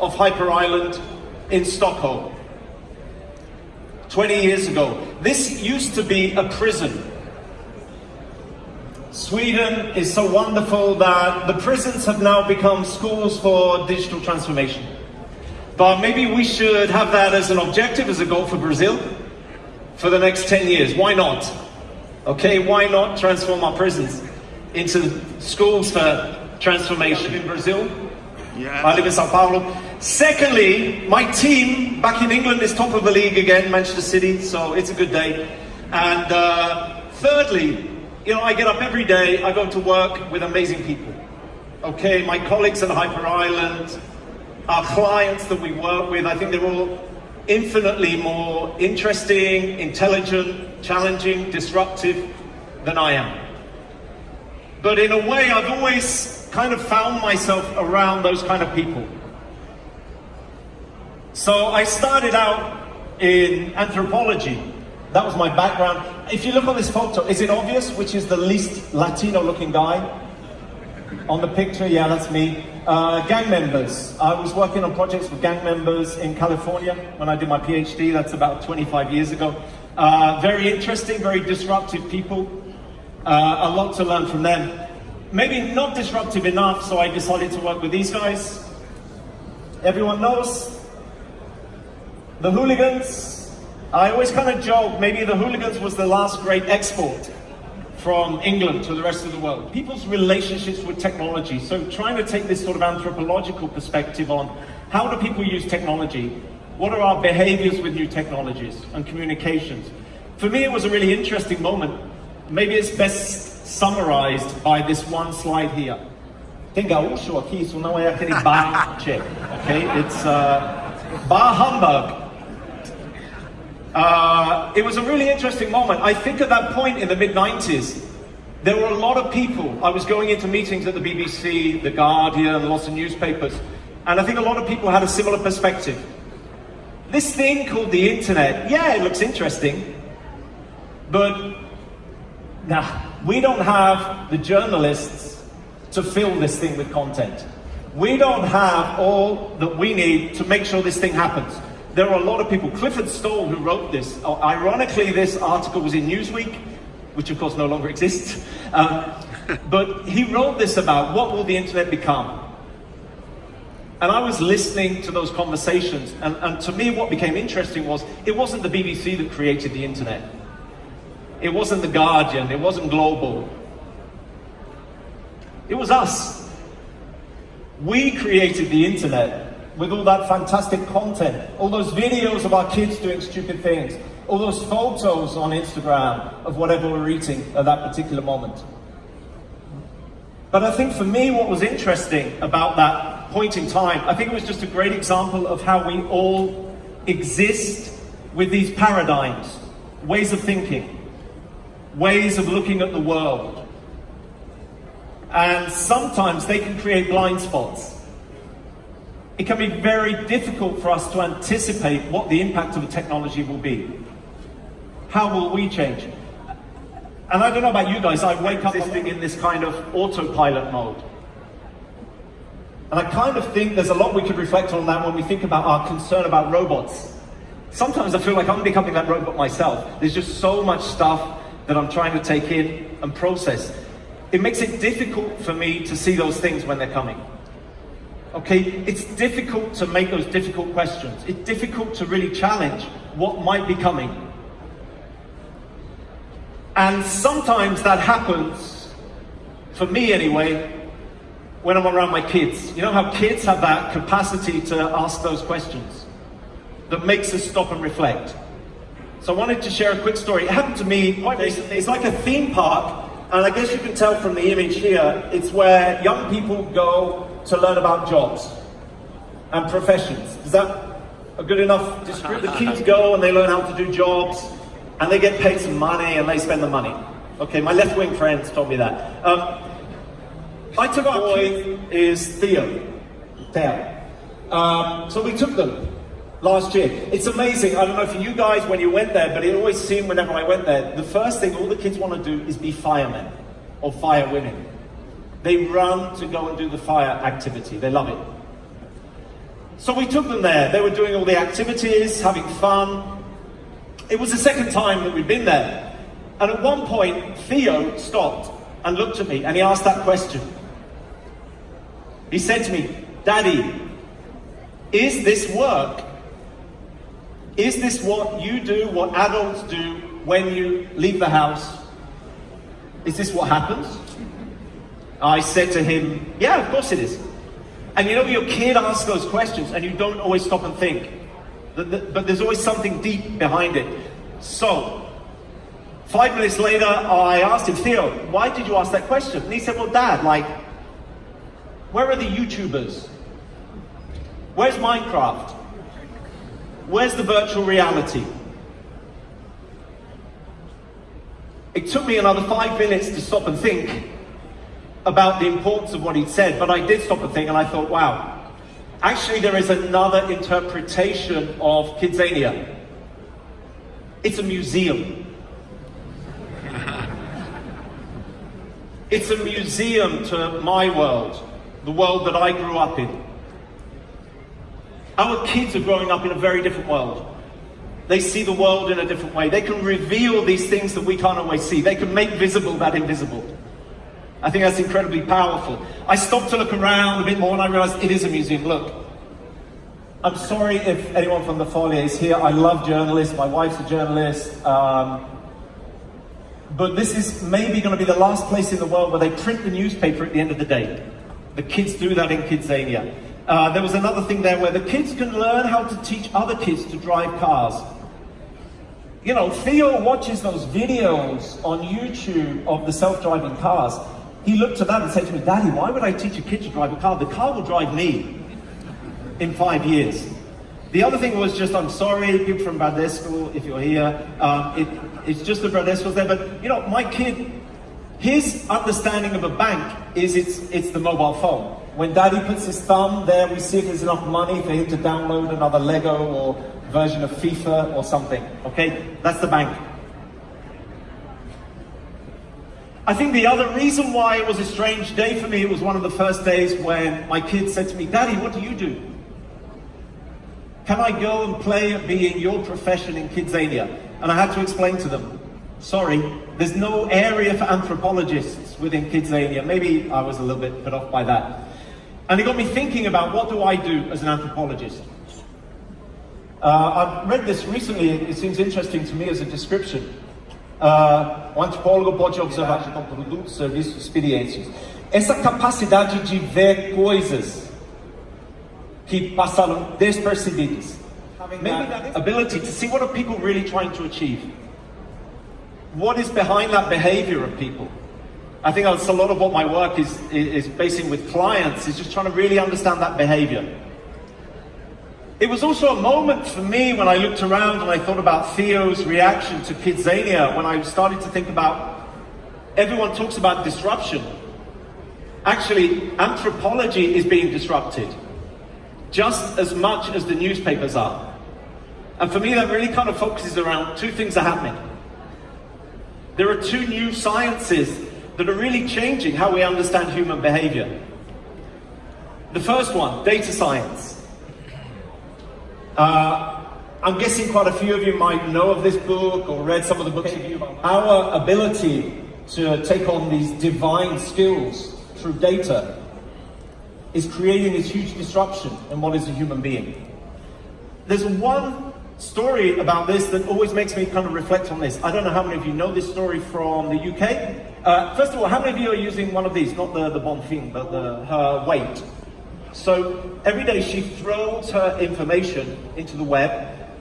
of Hyper Island in Stockholm. 20 years ago. This used to be a prison. Sweden is so wonderful that the prisons have now become schools for digital transformation. But maybe we should have that as an objective, as a goal for Brazil for the next 10 years. Why not? Okay, why not transform our prisons into schools for transformation? I live in Brazil. Yeah. I live in Sao Paulo. Secondly, my team back in England is top of the league again, Manchester City, so it's a good day. And thirdly, I get up every day, I go to work with amazing people. Okay, my colleagues at Hyper Island, our clients that we work with, I think they're all infinitely more interesting, intelligent, challenging, disruptive than I am. But in a way, I've always kind of found myself around those kind of people. So I started out in anthropology. That was my background. If you look on this photo, is it obvious which is the least Latino looking guy on the picture? Yeah, that's me. Gang members. I was working on projects with gang members in California when I did my PhD. That's about 25 years ago. Very interesting, very disruptive people. A lot to learn from them. Maybe not disruptive enough, so I decided to work with these guys. Everyone knows the hooligans. I always kind of joke, maybe the hooligans was the last great export from England to the rest of the world. People's relationships with technology. So trying to take this sort of anthropological perspective on how do people use technology? What are our behaviors with new technologies and communications? For me, it was a really interesting moment. Maybe it's best summarized by this one slide here. Tem gaúcho aqui, isso não é aquele bar check, okay? It's bar humbug. It was a really interesting moment. I think at that point in the mid-90s, there were a lot of people. I was going into meetings at the BBC, The Guardian, lots of newspapers, and I think a lot of people had a similar perspective. This thing called the internet, yeah, it looks interesting, but we don't have the journalists to fill this thing with content. We don't have all that we need to make sure this thing happens. There are a lot of people. Clifford Stoll, who wrote this, ironically this article was in Newsweek, which of course no longer exists, but he wrote this about what will the internet become. And I was listening to those conversations, and to me what became interesting was, it wasn't the BBC that created the internet. It wasn't The Guardian, it wasn't Global. It was us. We created the internet with all that fantastic content, all those videos of our kids doing stupid things, all those photos on Instagram of whatever we're eating at that particular moment. But I think for me what was interesting about that point in time, I think it was just a great example of how we all exist with these paradigms, ways of thinking, ways of looking at the world. And sometimes they can create blind spots. It can be very difficult for us to anticipate what the impact of a technology will be. How will we change? And I don't know about you guys, I wake up in this kind of autopilot mode. And I kind of think there's a lot we could reflect on that when we think about our concern about robots. Sometimes I feel like I'm becoming that robot myself. There's just so much stuff that I'm trying to take in and process. It makes it difficult for me to see those things when they're coming. Okay, it's difficult to make those difficult questions. It's difficult to really challenge what might be coming. And sometimes that happens, for me anyway, when I'm around my kids. You know how kids have that capacity to ask those questions that makes us stop and reflect. So I wanted to share a quick story. It happened to me quite recently. It's like a theme park, and I guess you can tell from the image here, it's where young people go to learn about jobs and professions. Is that a good enough description? The kids go and they learn how to do jobs, and they get paid some money and they spend the money. Okay, my left-wing friends told me that. I took our boy is Theo. So we took them last year. It's amazing. I don't know for you guys when you went there, but it always seemed whenever I went there, the first thing all the kids want to do is be firemen or firewomen. They run to go and do the fire activity. They love it. So we took them there. They were doing all the activities, having fun. It was the second time that we'd been there. And at one point, Theo stopped and looked at me and he asked that question. He said to me, "Daddy, is this work? Is this what you do, what adults do when you leave the house? Is this what happens?" I said to him, "Yeah, of course it is." And you know, your kid asks those questions and you don't always stop and think. But there's always something deep behind it. So, 5 minutes later, I asked him, "Theo, why did you ask that question?" And he said, "Well, Dad, like, where are the YouTubers? Where's Minecraft? Where's the virtual reality?" It took me another 5 minutes to stop and think about the importance of what he'd said, but I did stop and think, and I thought, wow, actually there is another interpretation of Kidzania. It's a museum. It's a museum to my world, the world that I grew up in. Our kids are growing up in a very different world. They see the world in a different way. They can reveal these things that we can't always see. They can make visible that invisible. I think that's incredibly powerful. I stopped to look around a bit more and I realized it is a museum. Look, I'm sorry if anyone from the foyer is here. I love journalists. My wife's a journalist. But this is maybe going to be the last place in the world where they print the newspaper at the end of the day. The kids do that in Kidzania. There was another thing there where the kids can learn how to teach other kids to drive cars. You know, Theo watches those videos on YouTube of the self-driving cars. He looked at that and said to me, "Daddy, why would I teach a kid to drive a car? The car will drive me in 5 years." The other thing was just, I'm sorry, people from Bradesco, if you're here, it's just the Bradesco's there, but you know, my kid, his understanding of a bank is it's the mobile phone. When Daddy puts his thumb there, we see if there's enough money for him to download another Lego or version of FIFA or something, okay? That's the bank. I think the other reason why it was a strange day for me, it was one of the first days when my kid said to me, "Daddy, what do you do? Can I go and play and be in your profession in Kidzania?" And I had to explain to them, sorry, there's no area for anthropologists within Kidzania. Maybe I was a little bit put off by that. And it got me thinking about what do I do as an anthropologist? I've read this recently, it seems interesting to me as a description. O antropólogo pode observar de produtos, serviços, experiências. Essa capacidade de ver coisas que passaram despercebidas. Maybe that ability to see what are people really trying to achieve. What is behind that behavior of people? I think that's a lot of what my work is basing with clients, is just trying to really understand that behavior. It was also a moment for me when I looked around and I thought about Theo's reaction to Kidzania, when I started to think about, everyone talks about disruption. Actually, anthropology is being disrupted, just as much as the newspapers are. And for me, that really kind of focuses around two things are happening. There are two new sciences that are really changing how we understand human behavior. The first one, data science. I'm guessing quite a few of you might know of this book or read some of the books of you. Our ability to take on these divine skills through data is creating this huge disruption in what is a human being. There's one story about this that always makes me kind of reflect on this. I don't know how many of you know this story from the UK. First of all, how many of you are using one of these? Not the Bonfim, but her weight. So every day she throws her information into the web.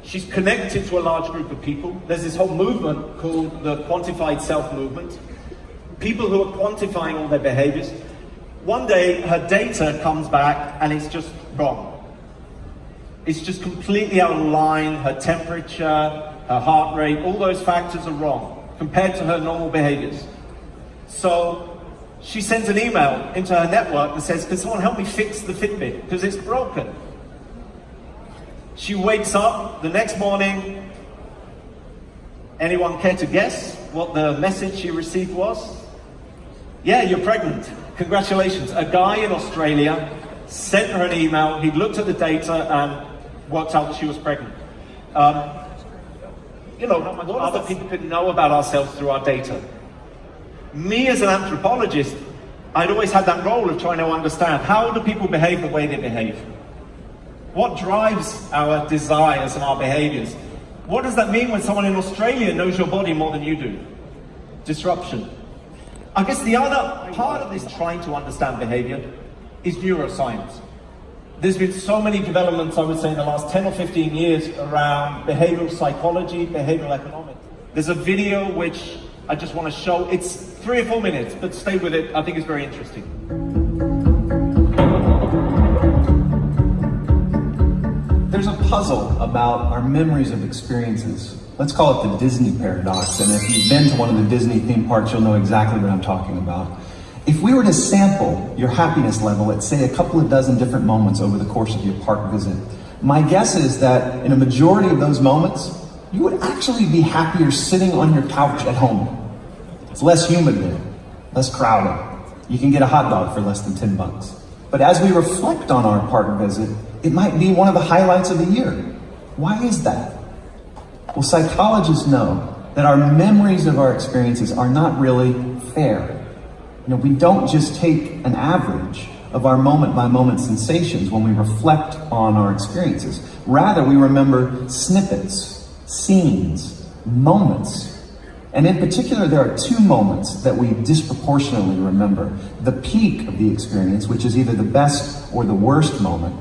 She's connected to a large group of people. There's this whole movement called the Quantified self movement. People who are quantifying all their behaviors. One day her data comes back and it's just wrong. It's just completely out of line. Her temperature, her heart rate, all those factors are wrong compared to her normal behaviors. So she sends an email into her network that says, "Can someone help me fix the Fitbit? Because it's broken." She wakes up the next morning. Anyone care to guess what the message she received was? Yeah, you're pregnant. Congratulations. A guy in Australia sent her an email, he looked at the data and worked out that she was pregnant. You know, what other people could know about ourselves through our data. Me as an anthropologist, I'd always had that role of trying to understand, how do people behave the way they behave? What drives our desires and our behaviors? What does that mean when someone in Australia knows your body more than you do? Disruption. I guess the other part of this trying to understand behavior is neuroscience. There's been so many developments, I would say, in the last 10 or 15 years around behavioral psychology, behavioral economics. There's a video which I just want to show. It's 3 or 4 minutes, but stay with it. I think it's very interesting. There's a puzzle about our memories of experiences. Let's call it the Disney paradox. And if you've been to one of the Disney theme parks, you'll know exactly what I'm talking about. If we were to sample your happiness level at, say, a couple of dozen different moments over the course of your park visit, my guess is that in a majority of those moments, you would actually be happier sitting on your couch at home. It's less humid there, less crowded. You can get a hot dog for less than $10. But as we reflect on our park visit, it might be one of the highlights of the year. Why is that? Well, psychologists know that our memories of our experiences are not really fair. You know, we don't just take an average of our moment-by-moment sensations when we reflect on our experiences. Rather, we remember snippets, scenes, moments. And in particular, there are 2 moments that we disproportionately remember. The peak of the experience, which is either the best or the worst moment,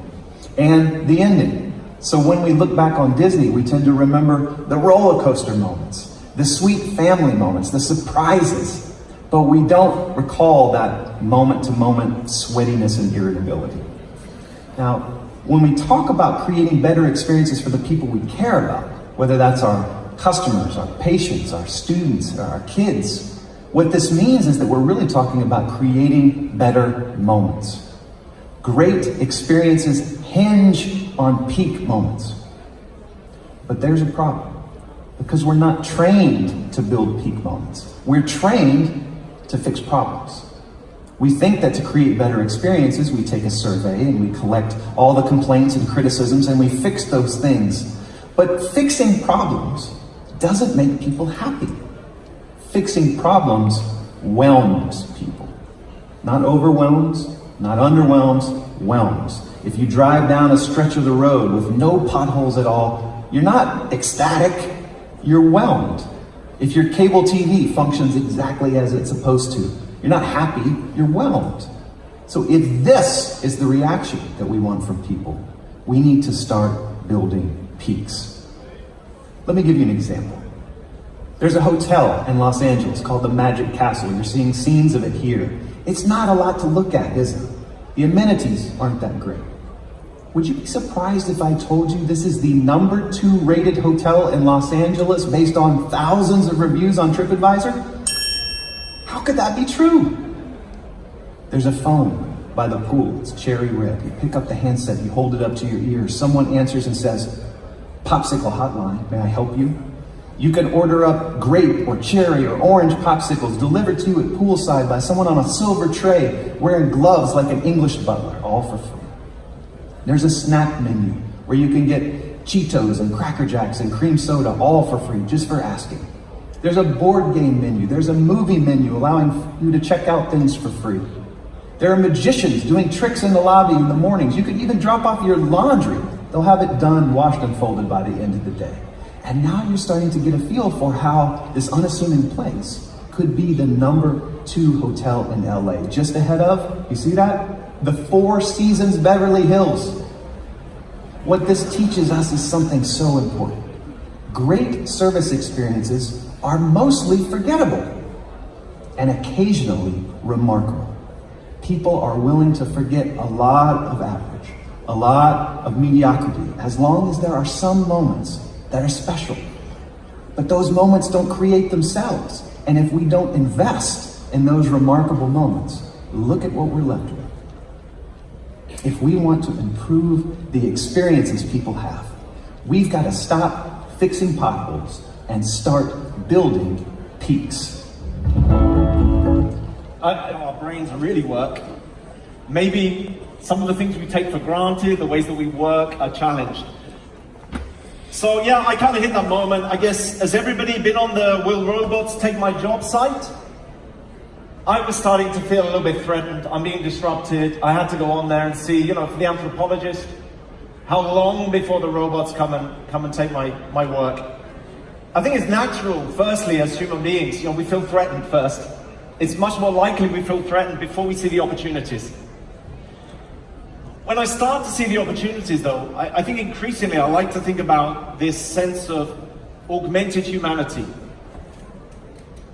and the ending. So when we look back on Disney, we tend to remember the roller coaster moments, the sweet family moments, the surprises. But we don't recall that moment-to-moment sweatiness and irritability. Now, when we talk about creating better experiences for the people we care about, whether that's our customers, our patients, our students, or our kids, what this means is that we're really talking about creating better moments. Great experiences hinge on peak moments. But there's a problem, because we're not trained to build peak moments. We're trained to fix problems. We think that to create better experiences, we take a survey and we collect all the complaints and criticisms and we fix those things. But fixing problems doesn't make people happy. Fixing problems whelms people. Not overwhelms, not underwhelms, whelms. If you drive down a stretch of the road with no potholes at all, you're not ecstatic, you're whelmed. If your cable TV functions exactly as it's supposed to, you're not happy, you're whelmed. So if this is the reaction that we want from people, we need to start building peaks. Let me give you an example. There's a hotel in Los Angeles called the Magic Castle. You're seeing scenes of it here. It's not a lot to look at, is it? The amenities aren't that great. Would you be surprised if I told you this is the number 2 rated hotel in Los Angeles based on thousands of reviews on TripAdvisor? How could that be true? There's a phone by the pool. It's cherry red. You pick up the handset, you hold it up to your ear. Someone answers and says, "Popsicle hotline, may I help you?" You can order up grape or cherry or orange popsicles delivered to you at poolside by someone on a silver tray wearing gloves like an English butler, all for free. There's a snack menu where you can get Cheetos and Cracker Jacks and cream soda, all for free, just for asking. There's a board game menu. There's a movie menu allowing you to check out things for free. There are magicians doing tricks in the lobby in the mornings. You can even drop off your laundry. They'll have it done, washed and folded by the end of the day. And now you're starting to get a feel for how this unassuming place could be the number 2 hotel in LA. Just ahead of, you see that? The 4 Seasons Beverly Hills. What this teaches us is something so important. Great service experiences are mostly forgettable and occasionally remarkable. People are willing to forget a lot of average, a lot of mediocrity, as long as there are some moments that are special. But those moments don't create themselves. And if we don't invest in those remarkable moments, look at what we're left with. If we want to improve the experiences people have, we've got to stop fixing potholes and start building peaks. Our brains really work. Maybe Some of the things we take for granted, the ways that we work, are challenged. So yeah, I kind of hit that moment. I guess, has everybody been on the will robots take my job site? I was starting to feel a little bit threatened. I'm being disrupted. I had to go on there and see, you know, for the anthropologist, how long before the robots come and take my work. I think it's natural, firstly, as human beings, you know, we feel threatened first. It's much more likely we feel threatened before we see the opportunities. When I start to see the opportunities, though, I think increasingly I like to think about this sense of augmented humanity.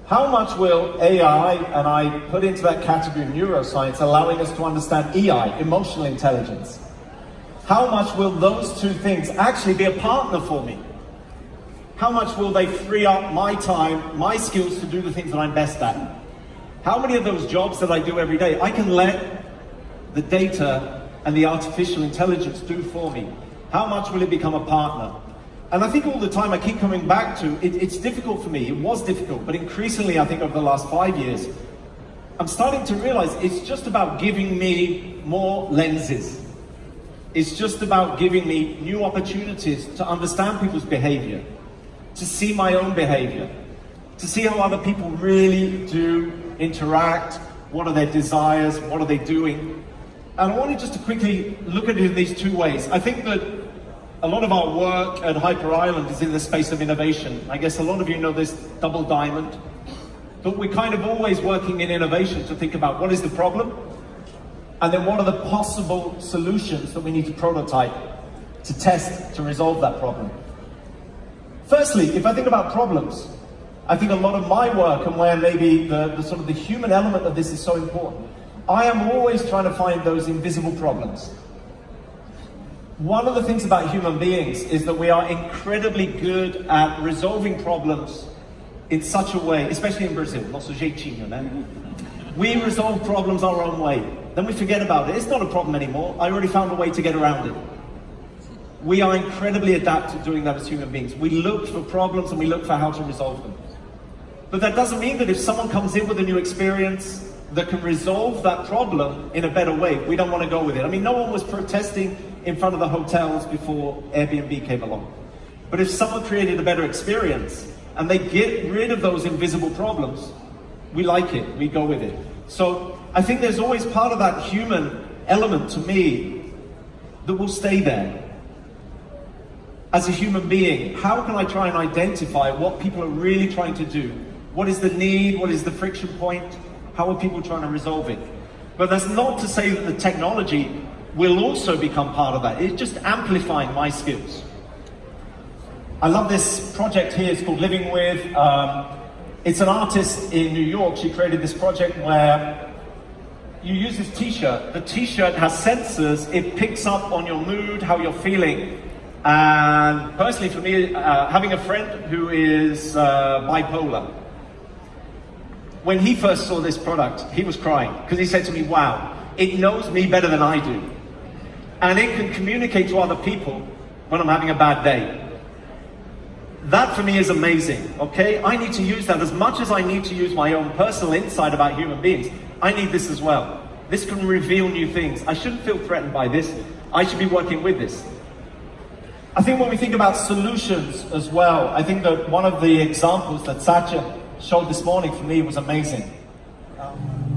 How much will AI, and I put into that category neuroscience, allowing us to understand EI, emotional intelligence, how much will those two things actually be a partner for me? How much will they free up my time, my skills to do the things that I'm best at? How many of those jobs that I do every day, I can let the data and the artificial intelligence do for me? How much will it become a partner? And I think all the time I keep coming back to, it's difficult for me, it was difficult, but increasingly I think over the last 5 years, I'm starting to realize it's just about giving me more lenses. It's just about giving me new opportunities to understand people's behavior, to see my own behavior, to see how other people really do interact, what are their desires, what are they doing. And I wanted just to quickly look at it in these two ways. I think that a lot of our work at Hyper Island is in the space of innovation. I guess a lot of you know this double diamond, but we're kind of always working in innovation to think about what is the problem, and then what are the possible solutions that we need to prototype, to test, to resolve that problem. Firstly, if I think about problems, I think a lot of my work and where maybe the sort of the human element of this is so important, I am always trying to find those invisible problems. One of the things about human beings is that we are incredibly good at resolving problems in such a way, especially in Brazil, nosso jeitinho, né? We resolve problems our own way. Then we forget about it. It's not a problem anymore. I already found a way to get around it. We are incredibly adept at doing that as human beings. We look for problems and we look for how to resolve them. But that doesn't mean that if someone comes in with a new experience that can resolve that problem in a better way, we don't want to go with it. I mean, no one was protesting in front of the hotels before Airbnb came along. But if someone created a better experience and they get rid of those invisible problems, we like it, we go with it. So I think there's always part of that human element to me that will stay there. As a human being, how can I try and identify what people are really trying to do? What is the need? What is the friction point? How are people trying to resolve it? But that's not to say that the technology will also become part of that. It's just amplifying my skills. I love this project here. It's called Living With. It's an artist in New York. She created this project where you use this t-shirt. The t-shirt has sensors. It picks up on your mood, how you're feeling. And personally for me, having a friend who is bipolar, when he first saw this product, he was crying because he said to me, wow, it knows me better than I do. And it can communicate to other people when I'm having a bad day. That for me is amazing, okay? I need to use that as much as I need to use my own personal insight about human beings. I need this as well. This can reveal new things. I shouldn't feel threatened by this. I should be working with this. I think when we think about solutions as well, I think that one of the examples that Satya showed this morning for me was amazing.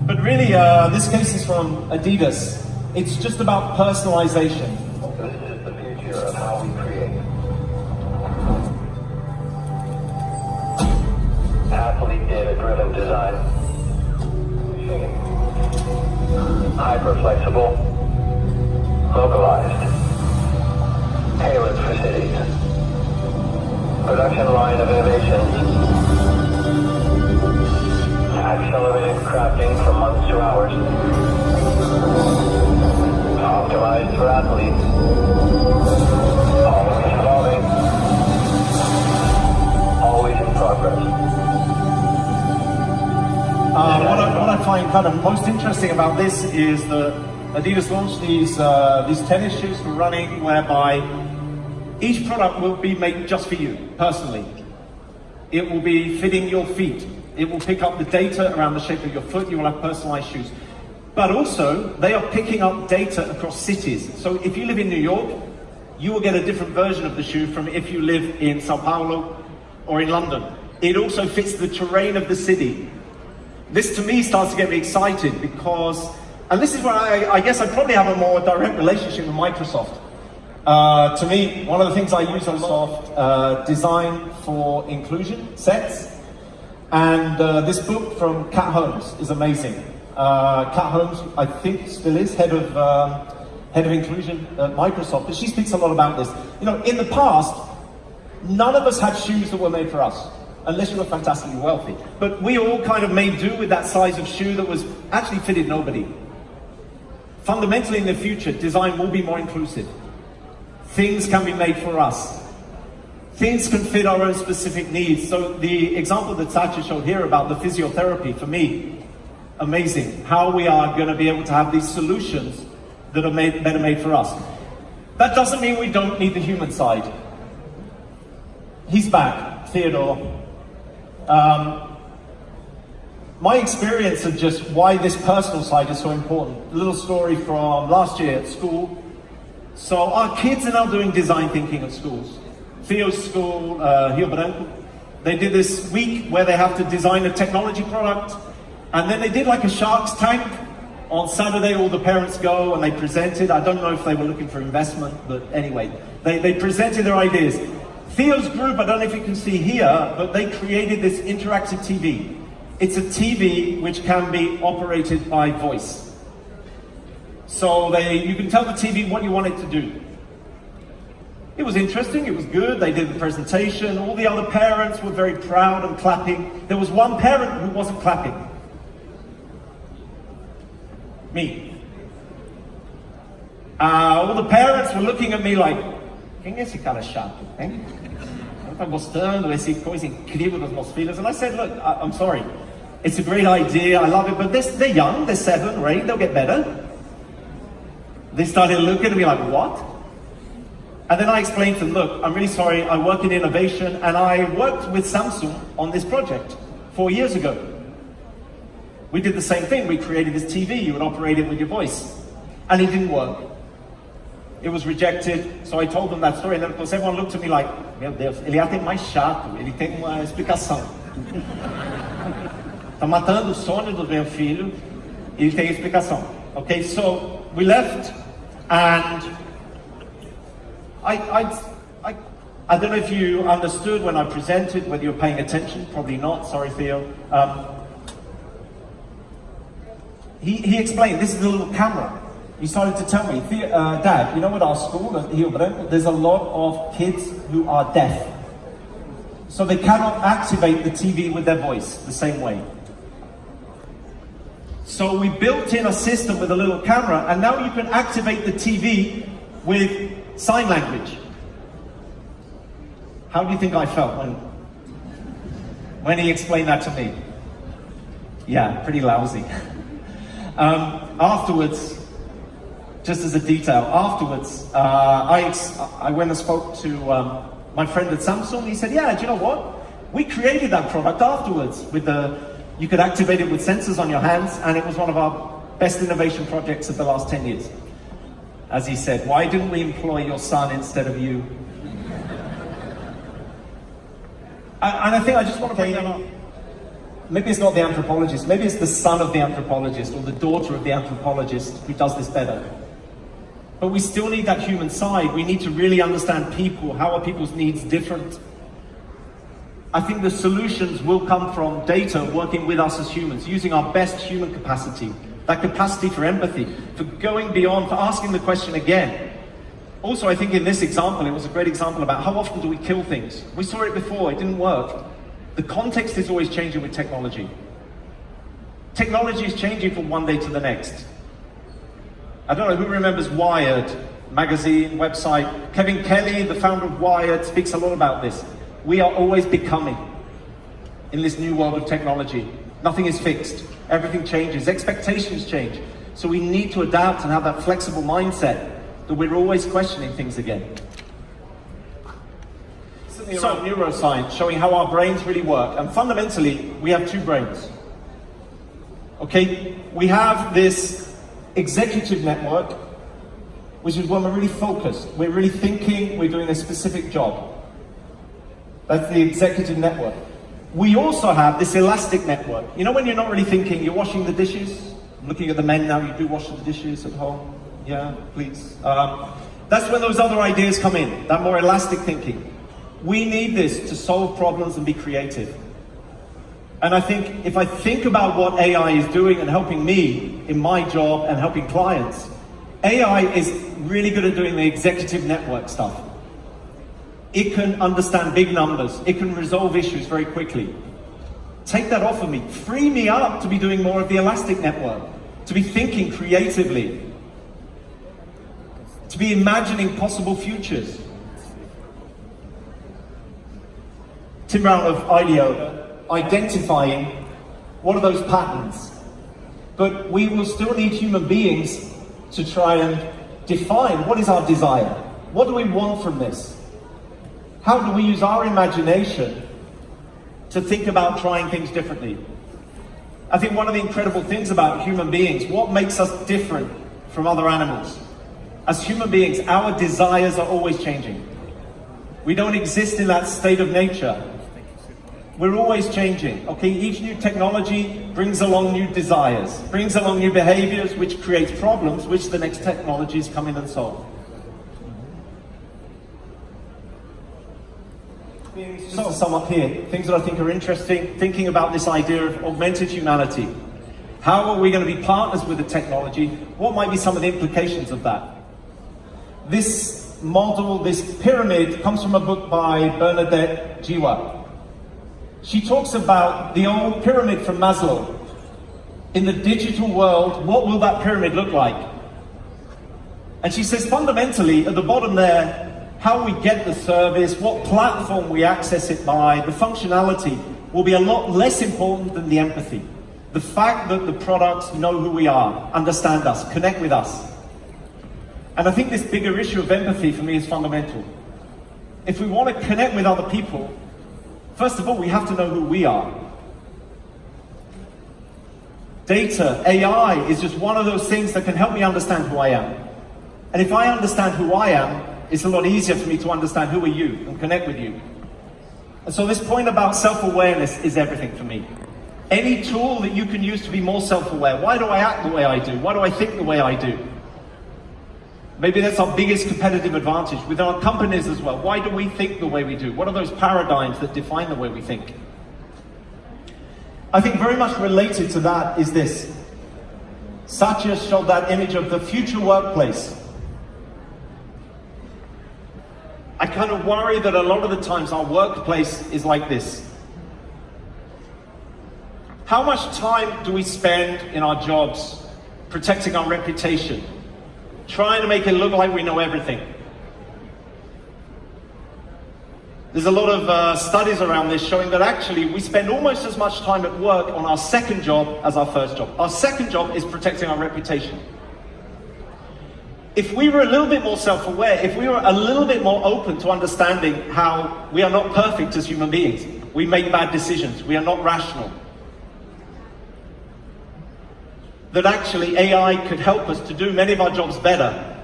But really, this case is from Adidas. It's just about personalization. This is the future of how we create. Athlete data-driven design. Machine. Hyper-flexible. Localized. Tailored for cities. Production line of innovations. Accelerated crafting from months to hours. Optimized for athletes. Always evolving. Always in progress. What I find kind of most interesting about this is that Adidas launched these tennis shoes for running, whereby each product will be made just for you, personally. It will be fitting your feet. It will pick up the data around the shape of your foot. You will have personalized shoes. But also, they are picking up data across cities. So if you live in New York, you will get a different version of the shoe from if you live in Sao Paulo or in London. It also fits the terrain of the city. This to me starts to get me excited because, and this is where I guess I probably have a more direct relationship with Microsoft. To me, one of the things I use on Microsoft, design for inclusion sets. And this book from Kat Holmes is amazing. Kat Holmes, I think, still is head of inclusion at Microsoft, but she speaks a lot about this. You know, in the past, none of us had shoes that were made for us, unless you were fantastically wealthy. But we all kind of made do with that size of shoe that was actually fitted nobody. Fundamentally, in the future, design will be more inclusive. Things can be made for us. Things can fit our own specific needs. So the example that Sacha showed here about the physiotherapy, for me, amazing. How we are going to be able to have these solutions that are better made for us. That doesn't mean we don't need the human side. He's back, Theodore. My experience of just why this personal side is so important. A little story from last year at school. So our kids are now doing design thinking at schools. Theo's school, Rio Branco, they did this week where they have to design a technology product, and then they did like a Shark's Tank. On Saturday, all the parents go and they presented. I don't know if they were looking for investment, but anyway, they presented their ideas. Theo's group, I don't know if you can see here, but they created this interactive TV. It's a TV which can be operated by voice. So you can tell the TV what you want it to do. It was interesting, it was good, they did the presentation, all the other parents were very proud and clapping. There was one parent who wasn't clapping. Me. All the parents were looking at me like, quem é esse cara chato, hein? Não tá gostando, essa coisa incrível dos meus filhos. And I said, look, I'm sorry, it's a great idea, I love it, but they're young, they're 7, right? They'll get better. They started looking at me like, what? And then I explained to them, look, I'm really sorry, I work in innovation, and I worked with Samsung on this project 4 years ago. We did the same thing, we created this TV, you would operate it with your voice. And it didn't work. It was rejected, so I told them that story, and then of course everyone looked at me like, meu Deus, ele é até mais chato, ele tem uma explicação. Tá matando o sonho do meu filho, ele tem explicação. Okay, so we left, and I don't know if you understood when I presented, whether you're paying attention, probably not, sorry Theo. He explained, this is a little camera. He started to tell me, Dad, you know at our school, at Rio Branco, there's a lot of kids who are deaf. So they cannot activate the TV with their voice the same way. So we built in a system with a little camera, and now you can activate the TV with sign language. How do you think I felt when he explained that to me? Yeah, pretty lousy. Afterwards, just as a detail, I went and spoke to my friend at Samsung. He said, yeah, do you know what? We created that product afterwards with you could activate it with sensors on your hands, and it was one of our best innovation projects of the last 10 years. As he said, why didn't we employ your son instead of you? And I think I just want to bring that up. Maybe it's not the anthropologist, maybe it's the son of the anthropologist or the daughter of the anthropologist who does this better. But we still need that human side. We need to really understand people. How are people's needs different? I think the solutions will come from data working with us as humans, using our best human capacity, that capacity for empathy, for going beyond, for asking the question again. Also, I think in this example, it was a great example about how often do we kill things? We saw it before, it didn't work. The context is always changing with technology. Technology is changing from one day to the next. I don't know who remembers Wired magazine, website. Kevin Kelly, the founder of Wired, speaks a lot about this. We are always becoming in this new world of technology. Nothing is fixed. Everything changes. Expectations change. So we need to adapt and have that flexible mindset that we're always questioning things again. So neuroscience, showing how our brains really work. And fundamentally, we have two brains. Okay? We have this executive network, which is when we're really focused, we're really thinking, we're doing a specific job. That's the executive network. We also have this elastic network. You know when you're not really thinking, you're washing the dishes? I'm looking at the men now, you do wash the dishes at home? Yeah, please. That's when those other ideas come in, that more elastic thinking. We need this to solve problems and be creative. And I think if I think about what AI is doing and helping me in my job and helping clients, AI is really good at doing the executive network stuff. It can understand big numbers. It can resolve issues very quickly. Take that off of me. Free me up to be doing more of the elastic network, to be thinking creatively, to be imagining possible futures. Tim Brown of IDEO, identifying what are those patterns. But we will still need human beings to try and define what is our desire. What do we want from this? How do we use our imagination to think about trying things differently? I think one of the incredible things about human beings, what makes us different from other animals? As human beings, our desires are always changing. We don't exist in that state of nature. We're always changing, okay? Each new technology brings along new desires, brings along new behaviors, which creates problems, which the next technologies come in and solve. So to sum up here, things that I think are interesting, thinking about this idea of augmented humanity. How are we going to be partners with the technology? What might be some of the implications of that? This model, this pyramid, comes from a book by Bernadette Jiwa. She talks about the old pyramid from Maslow. In the digital world, what will that pyramid look like? And she says fundamentally, at the bottom there, how we get the service, what platform we access it by, the functionality will be a lot less important than the empathy. The fact that the products know who we are, understand us, connect with us. And I think this bigger issue of empathy for me is fundamental. If we want to connect with other people, first of all, we have to know who we are. Data, AI is just one of those things that can help me understand who I am. And if I understand who I am, it's a lot easier for me to understand who are you and connect with you. And so this point about self-awareness is everything for me. Any tool that you can use to be more self-aware. Why do I act the way I do? Why do I think the way I do? Maybe that's our biggest competitive advantage with our companies as well. Why do we think the way we do? What are those paradigms that define the way we think? I think very much related to that is this. Satya showed that image of the future workplace. I kind of worry that a lot of the times our workplace is like this. How much time do we spend in our jobs protecting our reputation? Trying to make it look like we know everything. There's a lot of studies around this showing that actually we spend almost as much time at work on our second job as our first job. Our second job is protecting our reputation. If we were a little bit more self-aware, if we were a little bit more open to understanding how we are not perfect as human beings, we make bad decisions, we are not rational, that actually AI could help us to do many of our jobs better.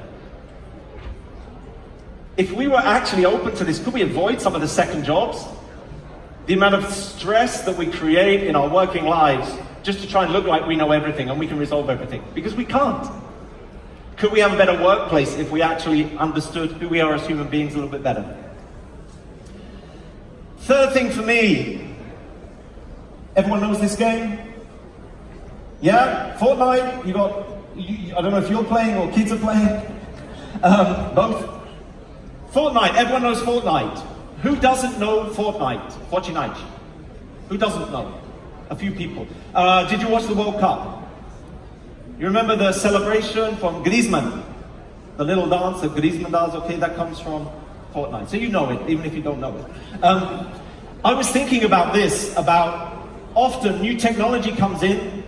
If we were actually open to this, could we avoid some of the second jobs? The amount of stress that we create in our working lives just to try and look like we know everything and we can resolve everything, because we can't. Could we have a better workplace if we actually understood who we are as human beings a little bit better? Third thing for me, everyone knows this game? Yeah? Fortnite? I don't know if you're playing or kids are playing. Both. Fortnite, everyone knows Fortnite. Who doesn't know Fortnite? Fortnite. Who doesn't know? A few people. Did you watch the World Cup? You remember the celebration from Griezmann? The little dance that Griezmann does, okay, that comes from Fortnite. So you know it, even if you don't know it. I was thinking about this, about often new technology comes in.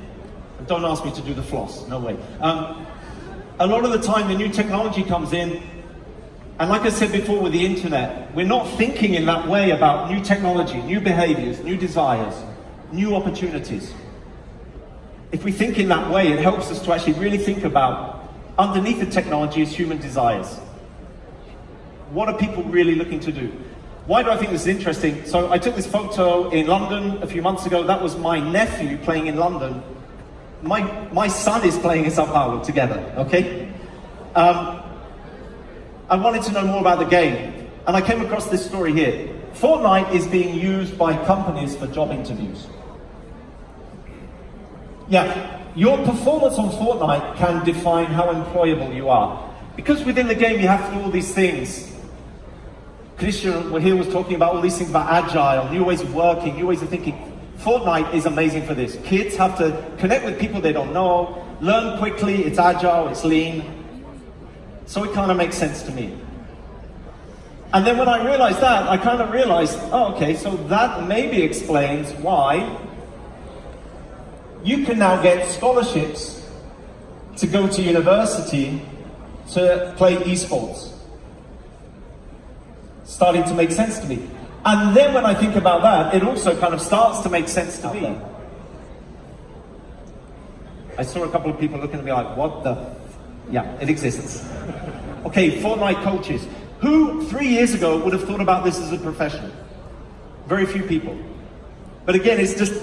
Don't ask me to do the floss, no way. A lot of the time the new technology comes in, and like I said before with the internet, we're not thinking in that way about new technology, new behaviors, new desires, new opportunities. if we think in that way, it helps us to actually really think about, underneath the technology is human desires. What are people really looking to do? Why do I think this is interesting? So I took this photo in London a few months ago. That was my nephew playing in London. My son is playing in Sao Paulo together, okay? I wanted to know more about the game, and I came across this story here. Fortnite is being used by companies for job interviews. Yeah, your performance on Fortnite can define how employable you are. Because within the game you have to do all these things. Christian here was talking about all these things about agile, new ways of working, new ways of thinking. Fortnite is amazing for this. Kids have to connect with people they don't know, learn quickly, it's agile, it's lean. So it kind of makes sense to me. And then when I realized that, I kind of realized, oh, okay, so that maybe explains why you can now get scholarships to go to university to play esports. Starting to make sense to me. And then when I think about that, it also kind of starts to make sense to me. I saw a couple of people looking at me like, what the? Yeah, it exists. Okay, Fortnite coaches. Who 3 years ago would have thought about this as a profession? Very few people. But again, it's just,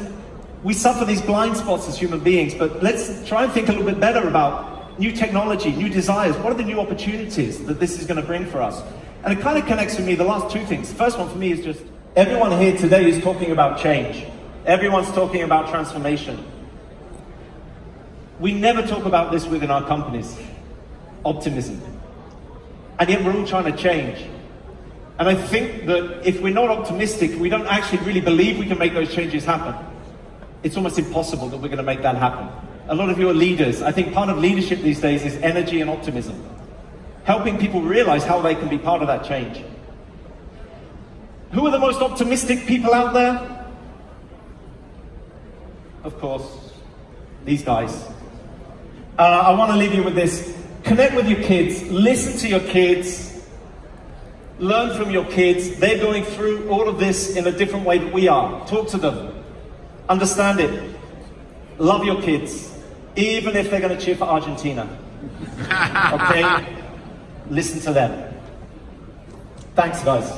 we suffer these blind spots as human beings, but let's try and think a little bit better about new technology, new desires. What are the new opportunities that this is going to bring for us? And it kind of connects with me, the last two things. The first one for me is just, everyone here today is talking about change. Everyone's talking about transformation. We never talk about this within our companies. Optimism. And yet we're all trying to change. And I think that if we're not optimistic, we don't actually really believe we can make those changes happen. It's almost impossible that we're going to make that happen. A lot of you are leaders. I think part of leadership these days is energy and optimism. Helping people realize how they can be part of that change. Who are the most optimistic people out there? Of course, these guys. I want to leave you with this. Connect with your kids, listen to your kids, learn from your kids. They're going through all of this in a different way that we are. Talk to them, understand it, love your kids, even if they're going to cheer for Argentina. Okay? Listen to them. Thanks, guys.